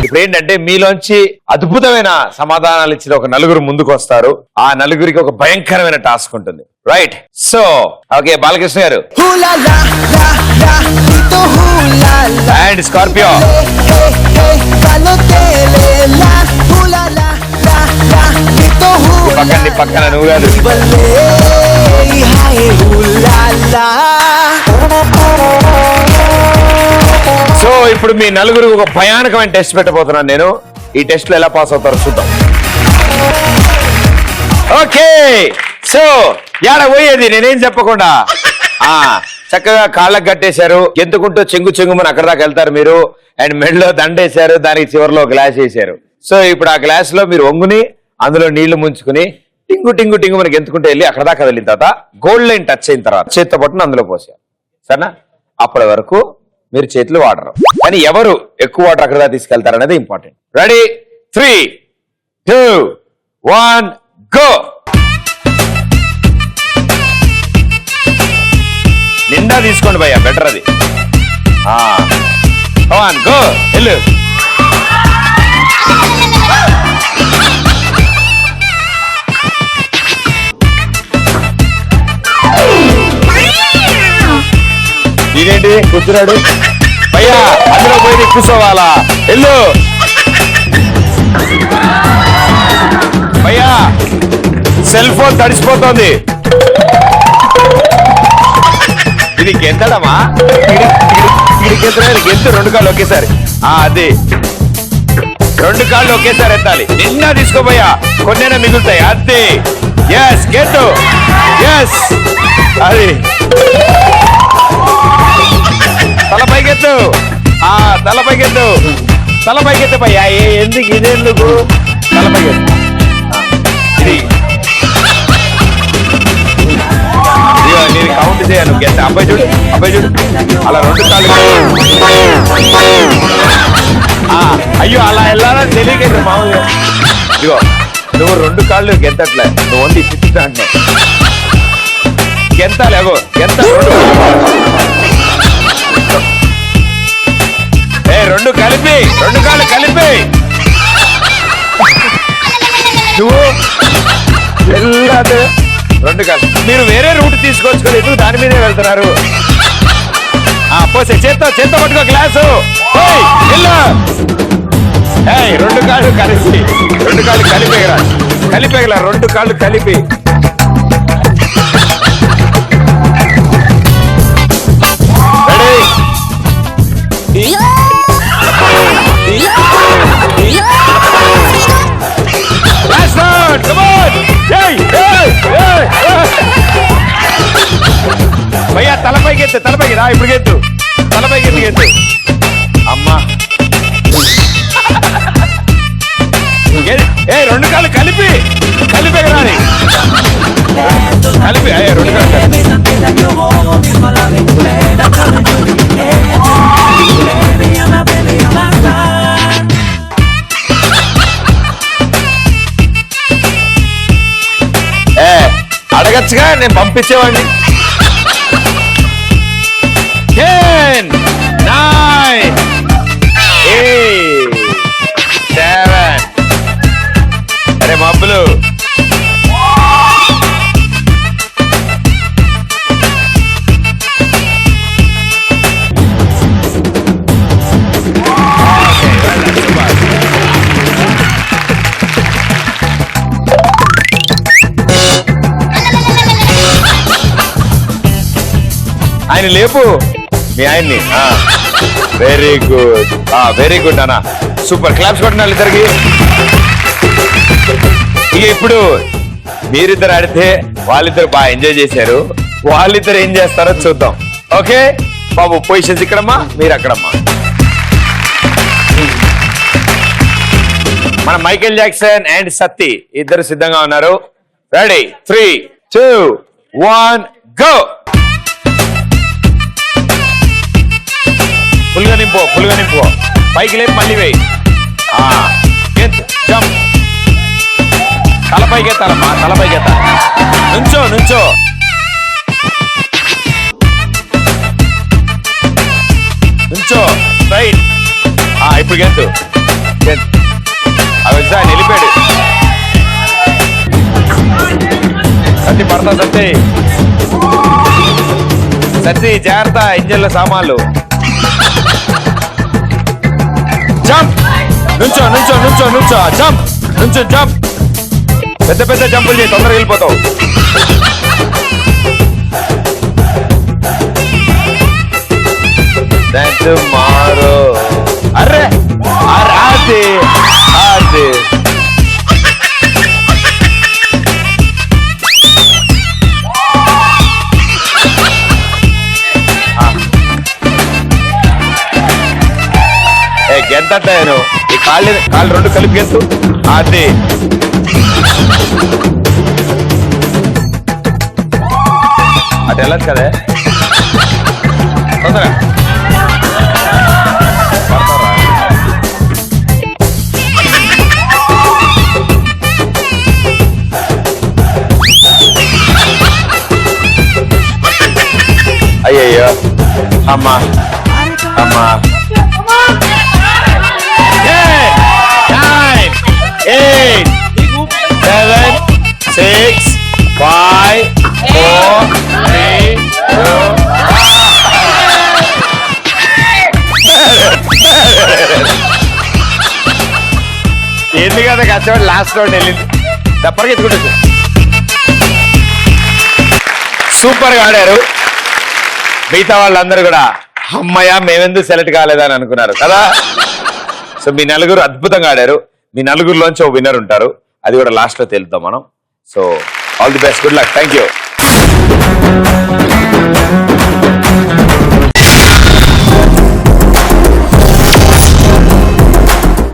ఇప్పుడు ఏంటంటే మీలోంచి అద్భుతమైన సమాధానాలు ఇచ్చిన ఒక నలుగురు ముందుకు వస్తారు. ఆ నలుగురికి ఒక భయంకరమైన టాస్క్ ఉంటుంది. రైట్, సో ఓకే బాలకృష్ణ గారు అండ్ స్కార్పియో, పక్కన నువ్వు కాదు. సో ఇప్పుడు మీ నలుగురు ఒక భయానకమైన టెస్ట్ పెట్టబోతున్నాను నేను. ఈ టెస్ట్ లో ఎలా పాస్ అవుతారో చూద్దాం. ఓకే, సో యాడ పోయేది నేనేం చెప్పకుండా చక్కగా కాళ్ళకు కట్టేశారు. గెంతుకుంటూ చెంగు చెంగుమని అక్కడ దాకా వెళ్తారు మీరు. అండ్ మెడలో దండేశారు, దానికి చివరిలో గ్లాస్ వేసారు. సో ఇప్పుడు ఆ గ్లాస్ లో మీరు ఒంగుని అందులో నీళ్లు ముంచుకుని టింగు టింగు టింగు మనకి గెంతుకుంటూ వెళ్ళి అక్కడ దాకా వెళ్ళిన తర్వాత గోల్డ్ లైన్ టచ్ అయిన తర్వాత చేత్తో పట్టును అందులో పోసారు. సరేనా? అప్పటి వరకు మీరు చేతులు వాడరు, కానీ ఎవరు ఎక్కువ వాటర్ అక్కడ దాకా తీసుకెళ్తారు అనేది ఇంపార్టెంట్. Ready, 3, 2, 1 go. నిండా తీసుకోండి భయ్యా, బెటర్ అది. గో వెళ్ళు. ఇదేంటి కూర్చున్నాడు భయ్యా, అందులో పోయి కూర్చోవాలా? వెళ్ళు భయ్యా, సెల్ ఫోన్ తడిసిపోతుంది. ఇది గెంతడమా? గెంతు 2 కాళ్ళు ఒకేసారి. అది 2 కాళ్ళు ఒకేసారి ఎత్తాలి. నిన్న తీసుకోపోయా, కొన్నైనా మిగులుతాయి. అది ఎస్ గెంతు, ఎస్ అది తలపైకెత్తు, తలపైకెత్తు, తలపైకెత్తు భయ్యా. ఎందుకు ఇదెందుకు? తలపైకెత్తు. ఇది నేను కౌంట్ చేయను. గెంత అబ్బాయి చూడు, అబ్బాయి చూడు, అలా 2 కాళ్ళు. అయ్యో అలా వెళ్ళాలని తెలియక మామూలుగా. ఇదిగో నువ్వు 2 కాళ్ళు గెంతట్లే, నువ్వు వండి తిట్టుతా అంటే గెంతాలేగో గెంత. 2 కలిపి, 2 కాళ్ళు కలిపి నువ్వు వెళ్ళదు. 2 కాళ్ళు. మీరు వేరే రూట్ తీసుకోవచ్చు, ఎందుకు దాని మీదే వెళ్తున్నారు? పోసే చేత్తో పట్టుకో గ్లాసు. 2 కాళ్ళు కలిపి, 2 కాళ్ళు కలిపేగల, 2 కాళ్ళు కలిపి. భయ్యా తలపైకి ఎత్తు, తలపైకి రా. ఇప్పుడు గెత్తు, తలపైకి ఎత్తు, గెత్తు. అమ్మా 2 కాళ్ళు కలిపి, కలిపేగరాని కలిపి. 2 కాళ్ళు అడగచ్చుగా, నేను పంపించేవాడిని. 10, 9, 8, 7. అరే మబ్బులు, ఆయన లేపు మీ ఆయన్ని. వెరీ గుడ్, వెరీ గుడ్ అన్న, సూపర్. క్లాప్స్ కొట్టిన ఇద్దరికి. ఇక ఇప్పుడు మీరిద్దరు ఆడితే వాళ్ళిద్దరు బాగా ఎంజాయ్ చేశారు. వాళ్ళిద్దరు ఏం చేస్తారో చూద్దాం. ఓకే బాబు, పొజిషన్స్ ఇక్కడమ్మా, మీరు అక్కడమ్మా. మన మైకేల్ జాక్సన్ అండ్ సత్తి ఇద్దరు సిద్ధంగా ఉన్నారు. Ready, 3, 2, 1 go. ఫుల్గా నింపు, ఫుల్గా నింపు. పైకి లేపు, మళ్ళీ వేయి. జంప్. తలపైకి ఎత్తాలమ్మా, తలపైకి ఎత్తాలి. నుంచో, నుంచో. నుంచో. రైట్. ఇప్పుడు గెంతు అవి వచ్చా నిలిపాడు. సత్తి పడతా సత్తి సత్తి జాగ్రత్త ఇంజన్ల సామాన్లు. జంప్ నుంచో నుంచో నుంచో నుంచో జంప్ నుంచో జంప్. పెద్ద పెద్ద జంపులు చేయి తొందరగా వెళ్ళిపోతావు. మారో అర్రే అది అది గెంత నేను ఈ కాళ్ళు రెండు కలిపి గెంతు. అది అటు వెళ్ళదు కదే తొందరగా. అయ్యయ్యో అమ్మా అమ్మా. 10, 9, 8, 7, 6, 5, 4, 3, 2. ఏంది కదా కష్టపడి లాస్ట్ రౌండ్ వెళ్ళింది. తప్పటికి ఎత్తుకుంటుంది. సూపర్ గా ఆడారు. మిగతా వాళ్ళందరూ కూడా అమ్మయ్య మేమెందుకు సెలెక్ట్ కాలేదని అనుకున్నారు కదా. సో మీ నలుగురు అద్భుతంగా ఆడారు. మీ నలుగురులోంచి ఒక విన్నర్ ఉంటారు. అది కూడా లాస్ట్ లో తేలుతాం మనం. So all the best, good luck, thank you.